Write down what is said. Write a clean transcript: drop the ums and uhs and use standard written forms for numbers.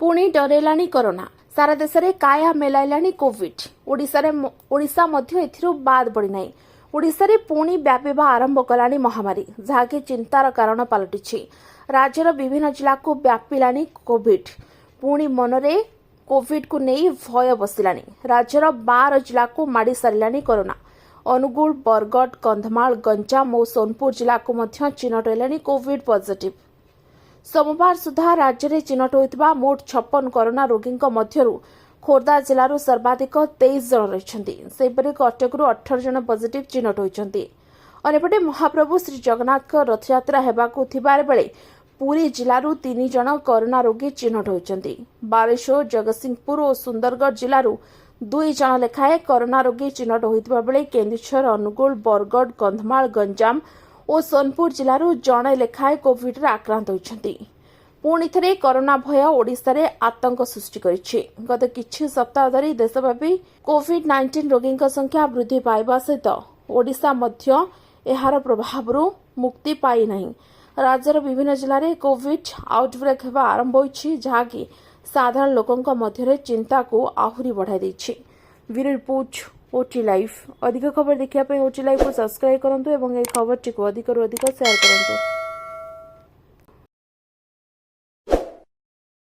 पुणी डरेलानी कोरोना सारा देश में काया मेलाइलानी कोविड ओडिशा मध्य एथिरु बाद पड़ी नाही। ओडिशा रे पुणी व्यापीबा आरंभ कलानी महामारी जहाँकि चिंतार कारण पलटिछि। राज्यर विभिन्न जिला को व्यापिलानी कोविड पुणी मनरे कोविड को नहीं भय बसिलानी। राज्यर 12 जिला को माड़ी सारिलानी कोरोना। अनुगुल, बरगढ़, कंधमाल, गंजाम और सोनपुर जिला को मध्य चिन्हट हेलानी कोविड पॉजिटिव। सोमवार सुधा राज्य में चिन्हट होइतिबा मोट 56 कोरोना रोगी मध्यरु खोर्धा जिलूर सर्वाधिक 23 जन रहिछन्ति। सेहिपरि कटकरू 18 जन पॉजिटिव चिन्हट होइछन्ति। अन्यपटे महाप्रभु श्री जगन्नाथ रथयात्रा हेबाकु थिबार बेले पुरी जिलूर 3 जन कोरोना रोगी चिन्हट होइछन्ति। बालेश्वर, जगतसिंहपुर और सुंदरगढ़ जिलूर 2 जन लेखाएं कोरोना रोगी चिन्हट होइतिबा बेले केन्दुझर, अनुगुल, बरगढ़, कंधमाल, गंजाम और सोनपुर जिलूर जड़े लेखाएं कोविड रे आक्रांत होइछन्ति। पुणी थे कोरोना भय ओडिशा रे आतंक सृष्टि करिछि। गत किछि सप्ताह धरी देशव्यापी कोविड-19 रोगी संख्या वृद्धि पाइबा सहित ओडिशा मध्य एहार प्रभावरू मुक्ति पाई नहीं। राज्यर विभिन्न जिले में कोविड आउटब्रेक हेबा आरंभ होइछि, जहाँकि साधारण लोकंक मध्यरे चिंता को आहुरी बढ़ाई दैछि। Bureau report OT live. अधिक खबर देखिया पे ओटी लाइव को सब्सक्राइब करंतु एवं ए खबर टी को अधिक रु अधिक शेयर करंतु।